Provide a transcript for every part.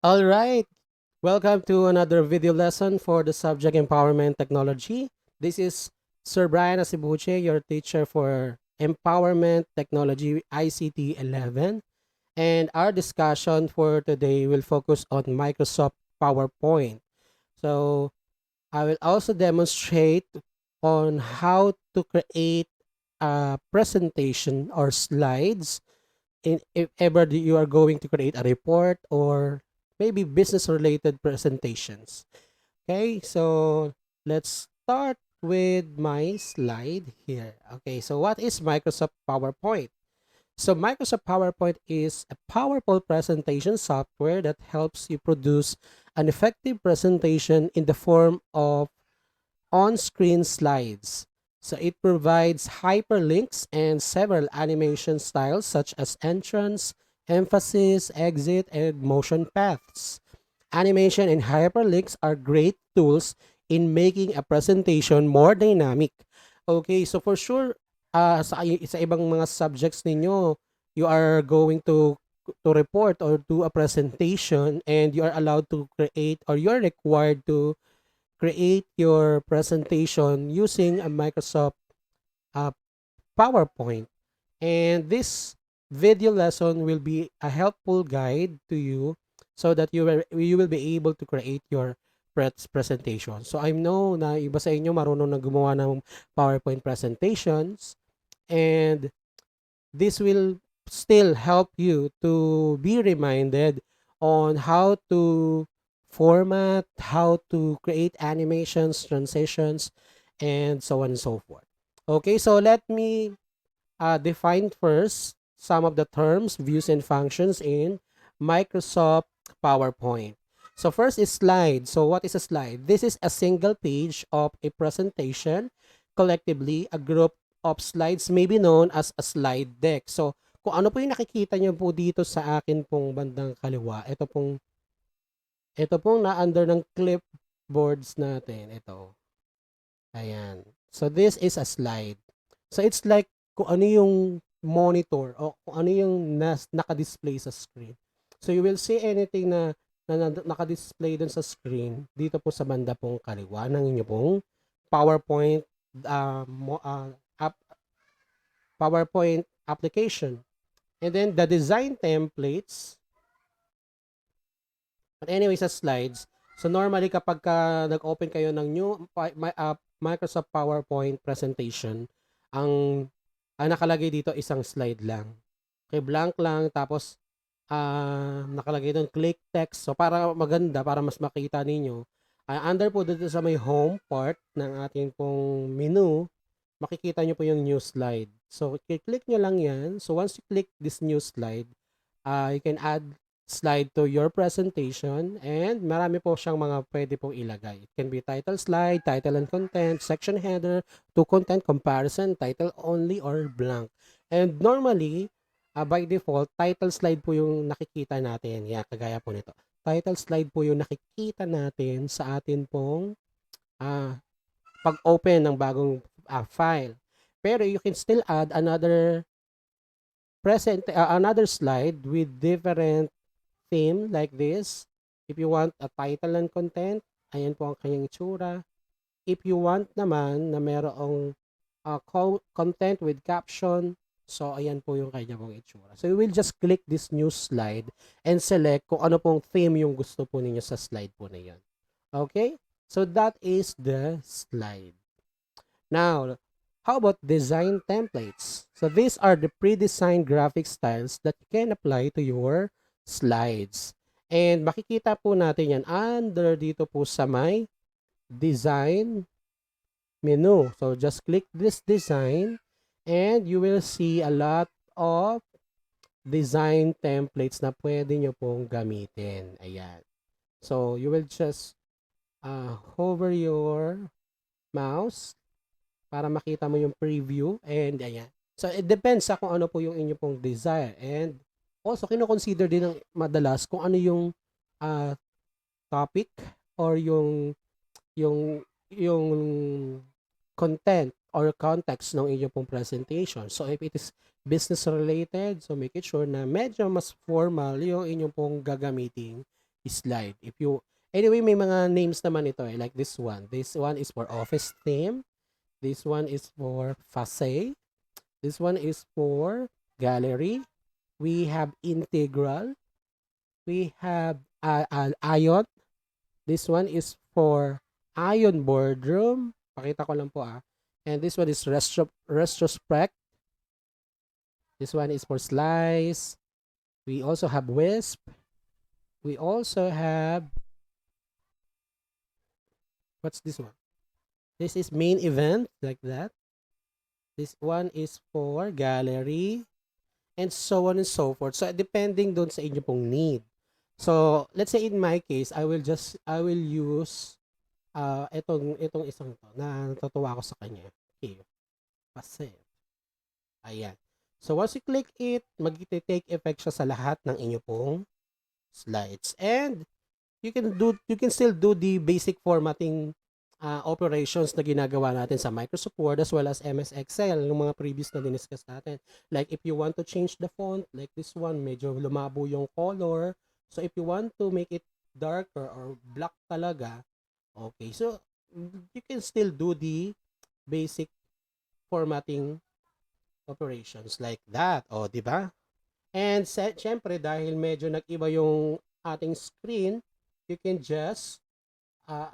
All right. Welcome to another video lesson for the subject Empowerment Technology. This is Sir Brian Asibuche, your teacher for Empowerment Technology ICT 11. And our discussion for today will focus on Microsoft PowerPoint. So I will also demonstrate on how to create a presentation or slides if ever you are going to create a report or maybe business related presentations. Okay, so let's start with my slide here. Okay, so what is Microsoft PowerPoint? So Microsoft PowerPoint is a powerful presentation software that helps you produce an effective presentation in the form of on-screen slides. So it provides hyperlinks and several animation styles such as entrance, emphasis, exit, and motion paths. Animation and hyperlinks are great tools in making a presentation more dynamic. Okay, so for sure, sa ibang mga subjects ninyo, you are going to report or do a presentation and you are allowed to create or you're required to create your presentation using a Microsoft uh, PowerPoint. And this video lesson will be a helpful guide to you so that you will be able to create your presentation. So I know na iba sa inyo marunong na gumawa ng PowerPoint presentations, and this will still help you to be reminded on how to format, how to create animations, transitions, and so on and so forth. Okay, so let me define first some of the terms, views, and functions in Microsoft PowerPoint. So first is slide. So what is a slide? This is a single page of a presentation. Collectively, a group of slides may be known as a slide deck. So kung ano po yung nakikita nyo po dito sa akin pong bandang kaliwa, ito pong na-under ng clipboards natin. Ito. Ayan. So this is a slide. So it's like kung ano yung monitor o kung ano yung naka-display sa screen. So you will see anything na naka-display dun sa screen dito po sa banda pong kaliwa ng inyo pong PowerPoint app, PowerPoint application. And then the design templates. But anyway, sa slides, so normally kapag nag-open kayo ng new Microsoft PowerPoint presentation, ang nakalagay dito isang slide lang. Okay, blank lang, tapos nakalagay doon click text. So para maganda, para mas makita ninyo, under po dito sa may home part ng ating pong menu, makikita nyo po yung new slide. So click nyo lang yan. So once you click this new slide, you can add slide to your presentation, and marami po siyang mga pwede pong ilagay. It can be title slide, title and content, section header, to content comparison, title only, or blank. And normally, by default, title slide po yung nakikita natin. Yeah, kagaya po nito. Title slide po yung nakikita natin sa atin pong pag-open ng bagong file. Pero you can still add another slide with different theme like this. If you want a title and content, ayan po ang kanyang itsura. If you want naman na merong content with caption, so ayan po yung kanya pong itsura. So you will just click this new slide and select kung ano pong theme yung gusto po ninyo sa slide po na yan. Okay? So that is the slide. Now, how about design templates? So these are the pre-designed graphic styles that you can apply to your slides. And makikita po natin yan under dito po sa may design menu. So just click this design and you will see a lot of design templates na pwede nyo pong gamitin. Ayan. So you will just hover your mouse para makita mo yung preview, and ayan. So it depends sa kung ano po yung inyo pong desire, and also kino-consider din ng madalas kung ano yung topic or yung content or context ng inyong pong presentation. So if it is business related, so make it sure na medyo mas formal yung inyong pong gagamitin slide. If you Anyway, may mga names naman ito eh, like this one. This one is for office theme. This one is for facade. This one is for gallery. We have integral. We have ion. This one is for ion boardroom. Pakita ko lang po ah. And this one is retrospect. This one is for slice. We also have wisp. We also have, what's this one? This is main event, like that. This one is for gallery. And so on and so forth. So, depending doon sa inyo pong need. So, let's say in my case, I will use itong isang to na natutuwa ako sa kanya. Okay. Kasi, ayan. So, once you click it, mag-take effect siya sa lahat ng inyo pong slides. And, you can still do the basic formatting operations na ginagawa natin sa Microsoft Word as well as MS Excel, yung mga previous na diniscuss natin. Like if you want to change the font, like this one, medyo lumabo yung color. So if you want to make it darker or black talaga, okay, so you can still do the basic formatting operations like that. O, di ba? And syempre, dahil medyo nag-iba yung ating screen, you can just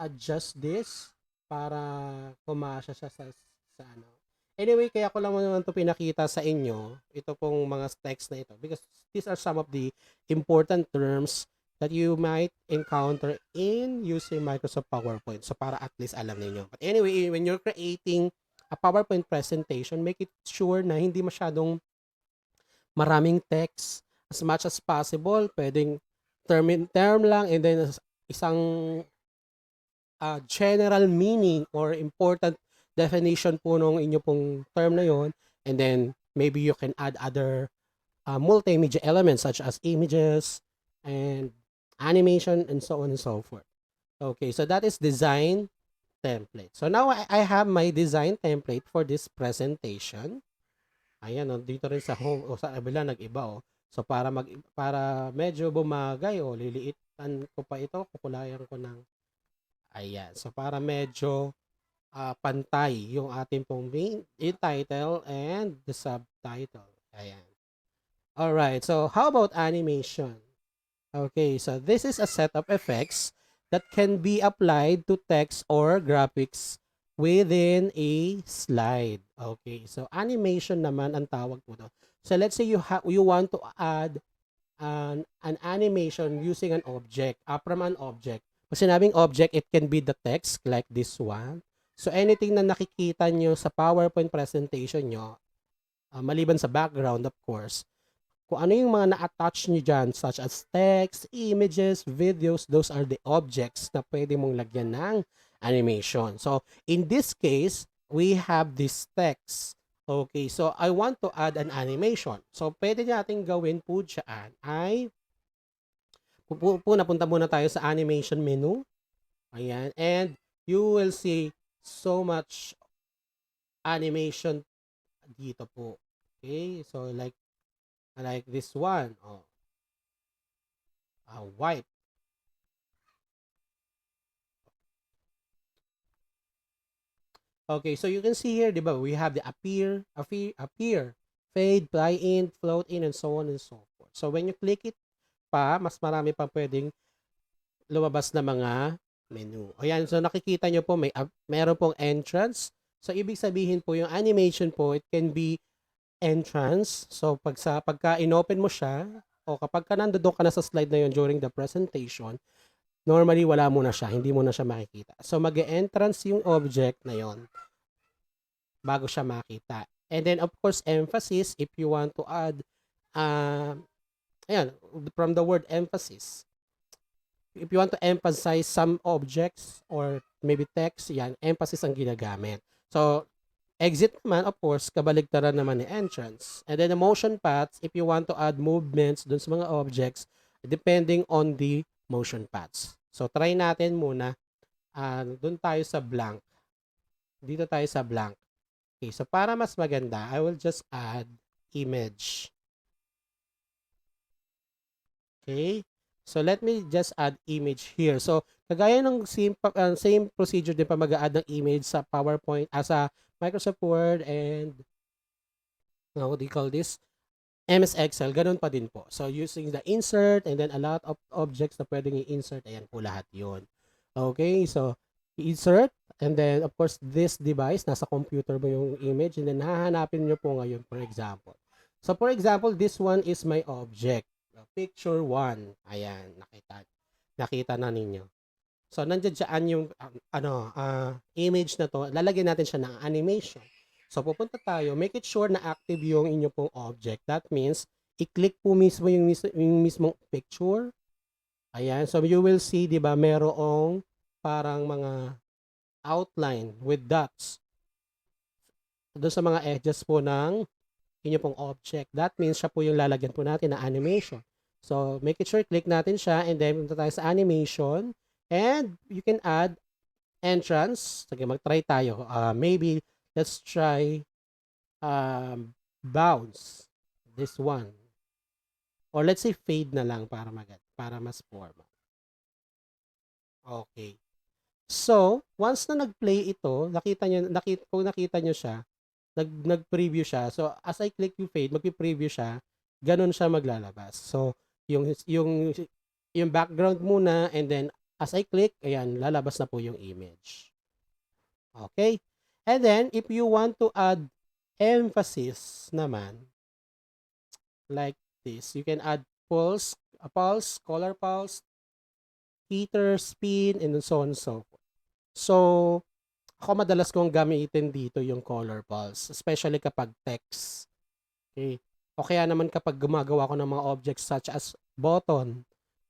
adjust this para kumasya siya sa ano. Anyway, kaya ko lang naman ito pinakita sa inyo, ito pong mga text na ito, because these are some of the important terms that you might encounter in using Microsoft PowerPoint. So, para at least alam niyo. But anyway, when you're creating a PowerPoint presentation, make it sure na hindi masyadong maraming text. As much as possible, pwedeng term lang, and then isang general meaning or important definition po nung inyo pong term na yon, and then maybe you can add other multimedia elements such as images and animation and so on and so forth. Okay, so that is design template. So now I have my design template for this presentation. Ayan, dito rin sa home o sa kabila nag-iba oh. So para medyo bumagay liliitan ko pa ito, kukulayan ko ng ayan. So, para medyo pantay yung ating pong main title and the subtitle. Ayan. Alright. So, how about animation? Okay. So, this is a set of effects that can be applied to text or graphics within a slide. Okay. So, animation naman ang tawag po doon. So, let's say you want to add an animation using an object, from an object. Pag sinabing object, it can be the text like this one. So, anything na nakikita nyo sa PowerPoint presentation nyo, maliban sa background, of course, kung ano yung mga na-attach nyo dyan, such as text, images, videos, those are the objects na pwede mong lagyan ng animation. So, in this case, we have this text. Okay, so I want to add an animation. So, pwede natin gawin po dyan ay napunta muna tayo sa animation menu. Ayan. And you will see so much animation dito po. Okay. So, like this one. Oh. White. Okay. So, you can see here, di ba? We have the appear, fade, fly in, float in, and so on and so forth. So, when you click it mas marami pang pwedeng lumabas na mga menu. Ayan, so nakikita nyo po meron pong entrance. So ibig sabihin po yung animation po, it can be entrance. So pagka inopen mo siya o kapag nandoon ka na sa slide na yun during the presentation, normally wala mo na siya, hindi mo na siya makikita. So mag-e-entrance yung object na yon bago siya makita. And then of course emphasis, if you want to add ayan, from the word emphasis. If you want to emphasize some objects or maybe text, yan, emphasis ang ginagamit. So, exit naman, of course, kabaligtaran naman ni entrance. And then the motion paths, if you want to add movements dun sa mga objects, depending on the motion paths. So, try natin muna. Dun tayo sa blank. Dito tayo sa blank. Okay, so para mas maganda, I will just add image. Okay. So let me just add image here. So kagaya ng same procedure din pa mag-add ng image sa PowerPoint, sa Microsoft Word and what do you call this? MS Excel, ganun pa din po. So using the insert and then a lot of objects na pwedeng i-insert, ayan po lahat yun. Okay, so insert and then of course this device, nasa computer mo yung image and then hahanapin nyo po ngayon for example. So for example, this one is my object. Picture 1. Ayan, nakita na ninyo. So nandiyan dyan yung image na to, lalagyan natin siya ng animation. So pupunta tayo, make it sure na active yung inyo pong object. That means, i-click po mismo yung mismong picture. Ayan, so you will see, di ba, merong parang mga outline with dots doon sa mga edges po ng inyo pong object. That means, siya po yung lalagyan po natin na animation. So, make it sure, click natin siya, and then punta tayo sa animation, and you can add entrance. Sige, mag-try tayo. Maybe, let's try bounce. This one. Or let's say fade na lang para mas formal. Okay. So, once na nag-play ito, kung nakita nyo siya, nag-preview siya. So, as I click yung fade, mag-preview siya, ganun siya maglalabas. So, yung background muna, and then, as I click, ayan, lalabas na po yung image. Okay? And then, if you want to add emphasis naman, like this, you can add pulse, color pulse, heater, spin, and so on and so forth. So, ako madalas kong gamitin dito yung color pulse, especially kapag text. Okay? O kaya naman kapag gumagawa ko ng mga objects such as button.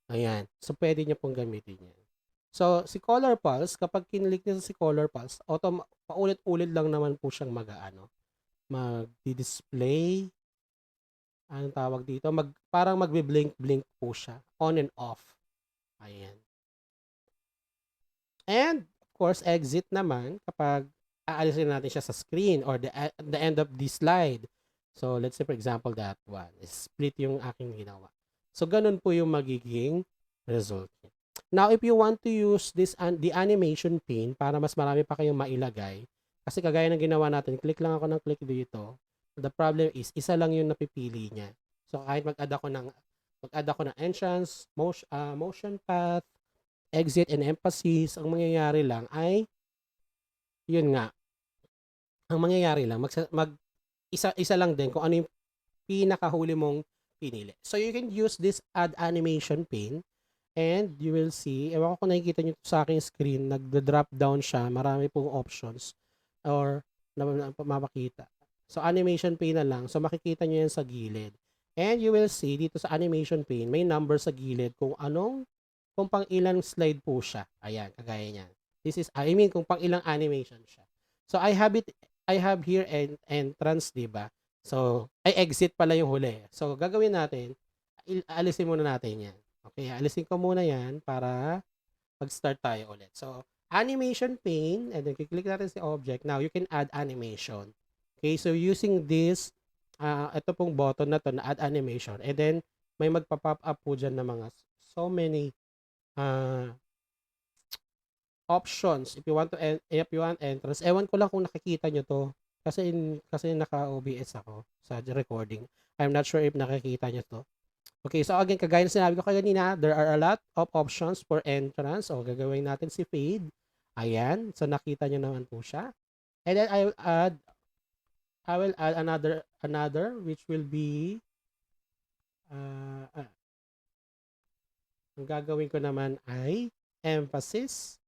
Ayan. So, pwede nyo pong gamitin yan. So, si color pulse, kapag kinlik nyo si color pulse, paulit-ulit lang naman po siyang mag-display. Anong tawag dito? Parang magbi-blink-blink po siya. On and off. Ayan. And, of course, exit naman kapag aalisin natin siya sa screen or the end of this slide. So, let's say for example that one. Split yung aking ginawa. So, ganun po yung magiging result. Now, if you want to use the animation pane para mas marami pa kayong mailagay, kasi kagaya ng ginawa natin, click lang ako ng click dito. The problem is, isa lang yung napipili niya. So, kahit mag-add ako ng entrance, motion path, exit, and emphasis, ang mangyayari lang ay, yun nga, ang mangyayari lang, isa lang din kung ano yung pinakahuli mong pinili. So, you can use this add animation pane and you will see, ewan ko kung nakikita nyo sa aking screen, nag-drop down siya, marami pong options or mapakita. So, animation pane na lang. So, makikita nyo yan sa gilid. And you will see, dito sa animation pane, may number sa gilid kung pang ilang slide po siya. Ayan, kagaya niyan. Kung pang ilang animation siya. So, I have here entrance, diba? So, ay exit pala yung huli. So, gagawin natin, alisin muna natin yan. Okay, alisin ko muna yan para mag-start tayo ulit. So, animation pane, and then click natin si object. Now, you can add animation. Okay, so using this, ito pong button na to na add animation, and then may magpa-pop up po dyan na mga so many options. If you want entrance, ewan ko lang kung nakikita nyo to, kasi naka-OBS ako sa recording. I'm not sure if nakikita nyo to. Okay, so again, kagaya na sinabi ko kanina, there are a lot of options for entrance. O, gagawin natin si fade. Ayan, so nakita nyo naman po siya. And then I will add another which will be ang gagawin ko naman ay emphasis.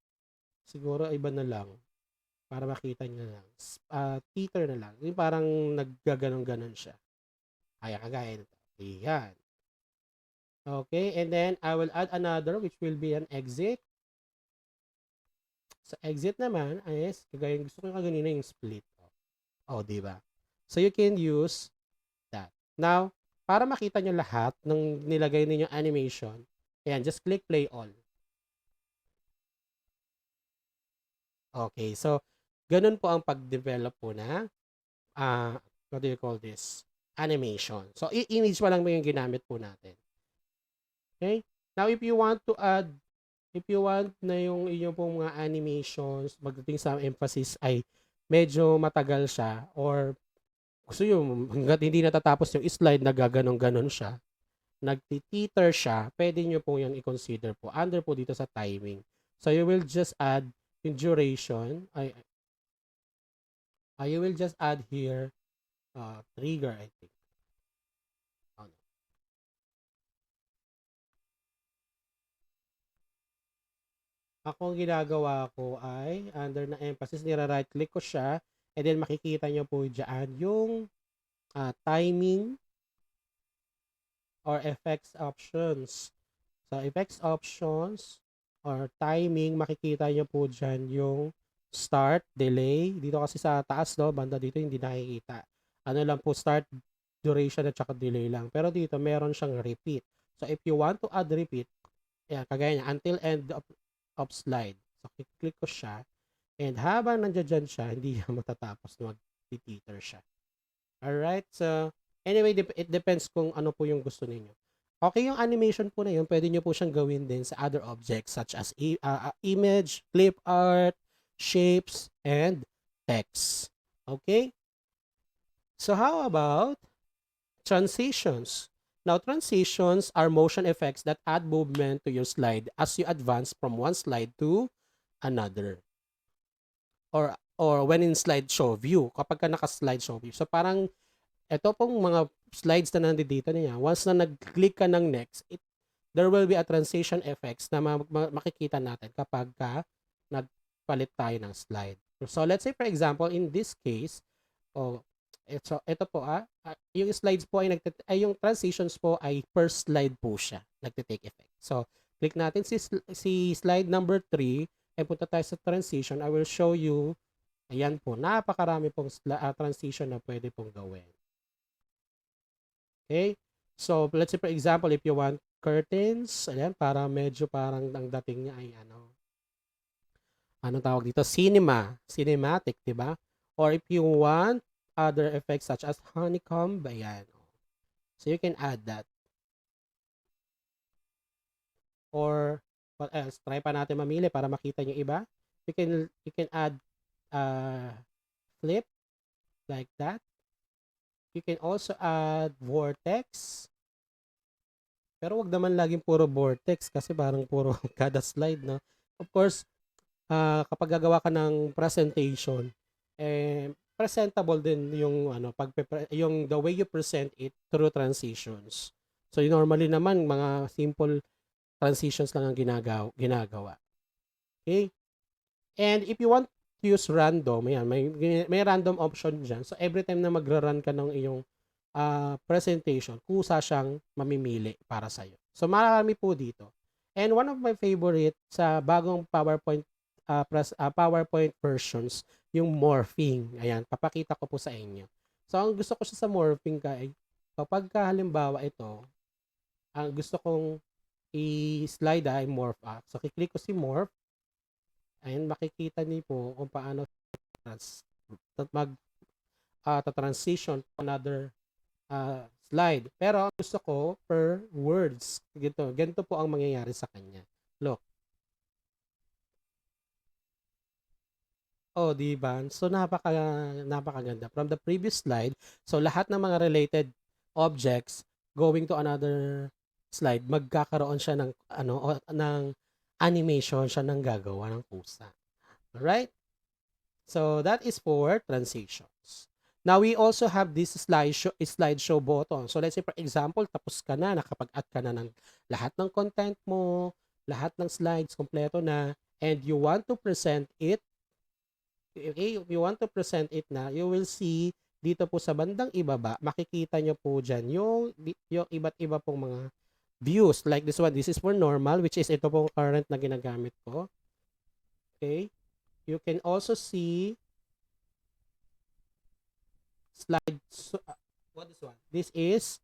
Siguro iba na lang para makita nyo lang. Teeter na lang. Yung parang naggaganon-ganon siya. Ayan, kagaya nito. Ayan. Okay, and then I will add another which will be an exit. Sa exit naman is, kagaya gusto ko kanina yung split. Oh, di ba? So you can use that. Now, para makita nyo lahat ng nilagay ninyong animation, ayan, just click play all. Okay, so ganun po ang pag-develop po na what do you call this? Animation. So, image pa lang mo yung ginamit po natin. Okay? Now, if you want na yung inyong pong mga animations, magdating sa emphasis ay medyo matagal siya or gusto nyo, hanggat hindi natatapos yung slide, nagaganon-ganon siya, nagtiteeter siya, pwede nyo po yung i-consider po. Under po dito sa timing. So, you will just add yung duration. You will just add here trigger, I think. Ano. Ako, ang ginagawa ko ay, under na emphasis, nira-right click ko siya, and then makikita nyo po dyan yung timing or effects options. Sa effects options or timing, makikita nyo po dyan yung start, delay. Dito kasi sa taas, no, banda dito hindi nakikita. Ano lang po, start, duration at saka delay lang. Pero dito, meron siyang repeat. So, if you want to add repeat, yan, kagaya niya, until end of slide. So, click ko siya. And habang nandiyan siya, hindi niya matatapos na mag-teeter siya. Alright, so anyway, it depends kung ano po yung gusto ninyo. Okay, yung animation po na yun, pwede nyo po siyang gawin din sa other objects such as image, clip art, shapes, and text. Okay? So how about transitions? Now, transitions are motion effects that add movement to your slide as you advance from one slide to another. Or when in slideshow view, kapag ka naka-slideshow view. So parang ito pong mga slides na nandito niya, once na nag-click ka ng next, there will be a transition effects na makikita natin kapag ka nagpalit tayo ng slide. So let's say for example, in this case, ito po yung slides po ay yung transitions po ay per slide po siya, nagte-take effect. So click natin si slide number 3 and punta tayo sa transition. I will show you. Ayan po, napakarami pong transition na pwede pong gawin. Okay? So, let's say for example, if you want curtains, ayan, para medyo parang ang dating niya ay ano tawag dito? Cinematic, di ba? Or if you want other effects such as honeycomb, ayan. So, you can add that. Or, what else? Try pa natin mamili para makita nyo iba. You can add flip like that. You can also add vortex. Pero wag naman laging puro vortex kasi parang puro kada slide, no? Of course, kapag gagawa ka ng presentation, presentable din yung yung the way you present it through transitions. So normally naman mga simple transitions lang ang ginagawa. Okay? And if you want to use random, ayan, may random option dyan. So every time na magra-run ka ng iyong presentation, kusa siyang mamimili para sa'yo. So marami po dito. And one of my favorite sa bagong PowerPoint versions, yung morphing. Ayan, papakita ko po sa inyo. So ang gusto ko siya sa morphing ay kapag halimbawa ito, ang gusto kong i-slide ay morph. So kiklik ko si morph. Ayan, makikita niyo po kung paano transition to another slide. Pero ang gusto ko per words. Ganito po ang mangyayari sa kanya. Look. Oh, di ba? So napakaganda. From the previous slide, so lahat ng mga related objects going to another slide, magkakaroon siya ng ng animation siya ng gagawa ng kusa. Alright? So that is for transitions. Now we also have this slideshow button. So let's say for example, tapos ka na, nakapag-add ka na ng lahat ng content mo, lahat ng slides kompleto na, and you want to present it. Okay, if you want to present it na, you will see dito po sa bandang ibaba, makikita nyo po dyan yung iba't iba pong mga views. Like this one, this is for normal, which is ito pong current na ginagamit ko. Okay, you can also see what is one? This is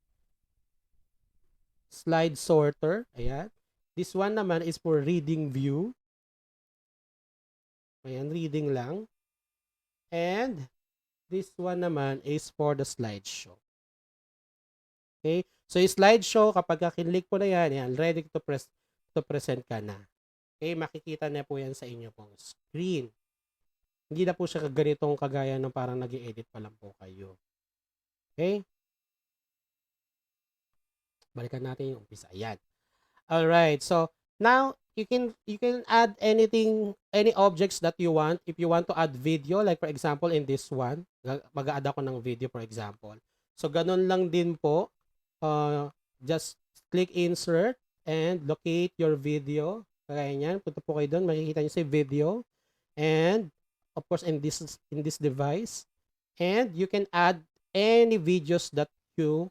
slide sorter. Ayan. This one naman is for reading view. Ayan, reading lang. And this one naman is for the slideshow. Okay? So yung slideshow, kapag kinlik po na yan, ready to to present ka na. Okay, makikita na po yan sa inyo pong screen. Hindi na po siya ganitong kagaya ng parang nag-i-edit pa lang po kayo. Okay? Balikan natin yung umpisa. Ayan. Alright. So, now, you can add any objects that you want. If you want to add video, like for example, in this one, mag-add ako ng video for example. So, ganun lang din po. Just click insert and locate your video. Kaya niyan, punta po kayo doon, makikita niyo sa video. And, of course, in this device. And you can add any videos that you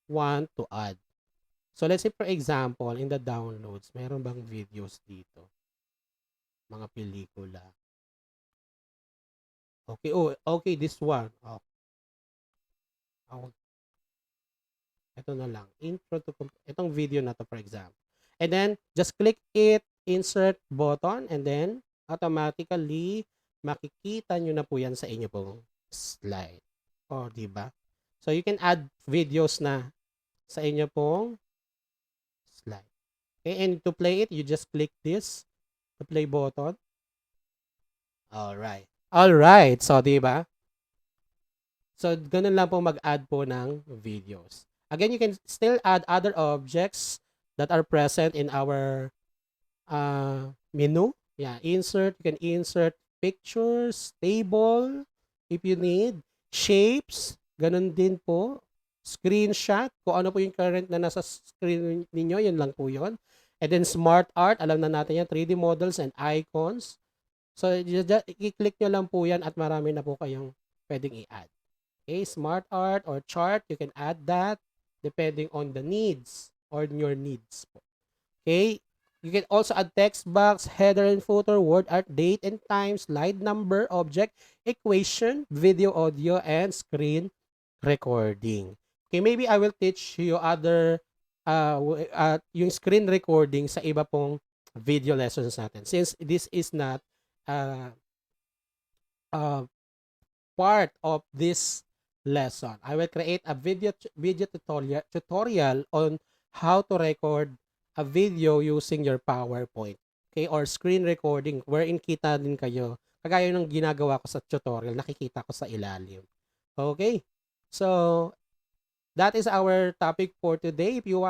want to add. So, let's say, for example, in the downloads, meron bang videos dito? Mga pelikula. Okay, okay, this one. Ito na lang. Itong video na to, for example. And then, just click it, insert button, and then, automatically, makikita nyo na po yan sa inyo pong slide. O, diba? So, you can add videos na sa inyo pong slide. Okay, and to play it, you just click this, the play button. Alright. Alright, so diba? So, ganun lang po mag-add po ng videos. Again, you can still add other objects that are present in our menu. Yeah, insert. You can insert pictures, table, if you need, shapes, ganun din po. Screenshot, kung ano po yung current na nasa screen ninyo, yun lang po yun. And then smart art, alam na natin yan, 3D models and icons. So, i-click nyo lang po yan at marami na po kayong pwedeng i-add. Okay, smart art or chart, you can add that depending on the needs or your needs po. Okay, you can also add text box, header and footer, word art, date and time, slide number, object, equation, video, audio, and screen recording. Okay, maybe I will teach you other yung screen recording sa iba pong video lessons natin. Since this is not part of this lesson, I will create a video tutorial on how to record a video using your PowerPoint. Okay, or screen recording wherein kita din kayo. Kagaya ng ginagawa ko sa tutorial, nakikita ko sa ilalim. Okay? So, that is our topic for today. If you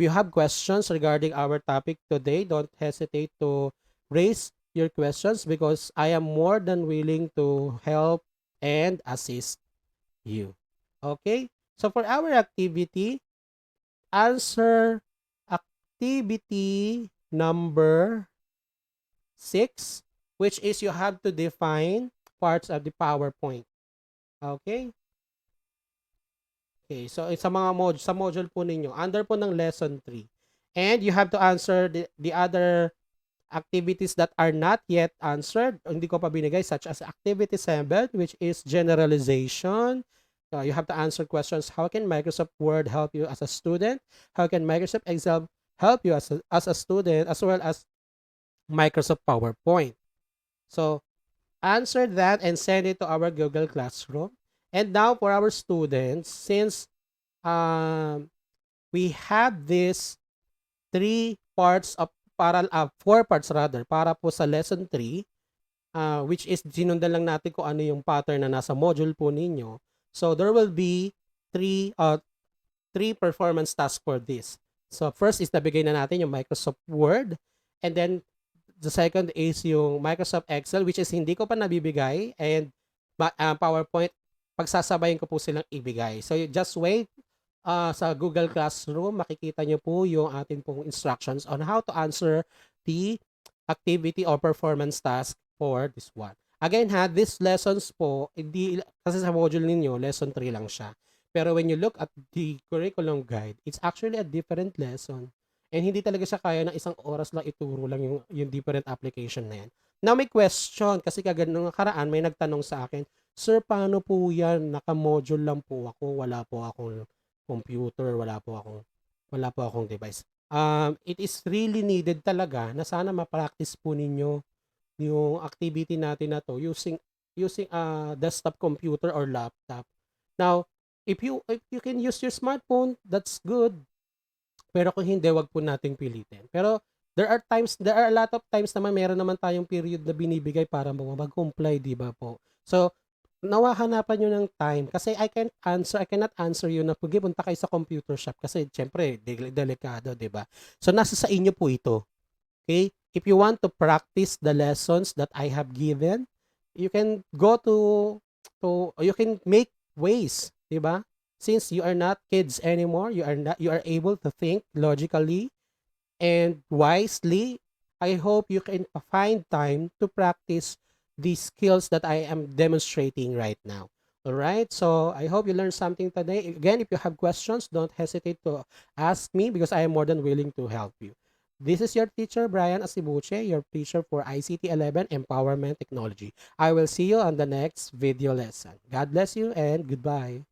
have questions regarding our topic today, don't hesitate to raise your questions because I am more than willing to help and assist you. Okay? So for our activity, answer activity number 6, which is you have to define parts of the PowerPoint. Okay? Okay, so sa mga sa module po ninyo, under po ng lesson 3. And you have to answer the other activities that are not yet answered. Hindi ko pa binigay, such as activity 7, which is generalization. You have to answer questions. How can Microsoft Word help you as a student? How can Microsoft Excel help you as a student, as well as Microsoft PowerPoint? So, answer that and send it to our Google Classroom. And now for our students, since we have these 4 parts rather, para po sa lesson 3, which is sinundan lang natin kung ano yung pattern na nasa module po ninyo. So, there will be 3 performance tasks for this. So, first is nabigay na natin yung Microsoft Word. And then, the second is yung Microsoft Excel, which is hindi ko pa nabibigay. And PowerPoint, pagsasabayin ko po silang ibigay. So, you just wait. Sa Google Classroom, makikita nyo po yung ating pong instructions on how to answer the activity or performance task for this one. Again these lessons po, hindi, kasi sa module ninyo, lesson 3 lang siya. Pero when you look at the curriculum guide, it's actually a different lesson. And hindi talaga siya kaya ng isang oras lang ituro lang yung different application na yan. Now, may question, kasi kagad nung nakaraan, may nagtanong sa akin, Sir, paano po yan? Naka-module lang po ako, wala po akong computer, wala po akong device. It is really needed talaga na sana ma-practice po ninyo yung activity natin na to using a desktop computer or laptop. Now, if you can use your smartphone, that's good. Pero kung hindi, wag po nating pilitin. Pero there are a lot of times naman meron naman tayong period na binibigay para mag-comply, 'di ba po? So, nawa hanapan niyo ng time kasi I cannot answer you na, "Sige, punta kayo sa computer shop." Kasi siyempre delikado, 'di ba? So, nasa sa inyo po ito. Okay? If you want to practice the lessons that I have given, you can go to you can make ways, 'di ba? Since you are not kids anymore, you are able to think logically and wisely. I hope you can find time to practice these skills that I am demonstrating right now. All right? So, I hope you learned something today. Again, if you have questions, don't hesitate to ask me because I am more than willing to help you. This is your teacher, Brian Asibuche, your teacher for ICT 11 Empowerment Technology. I will see you on the next video lesson. God bless you and goodbye.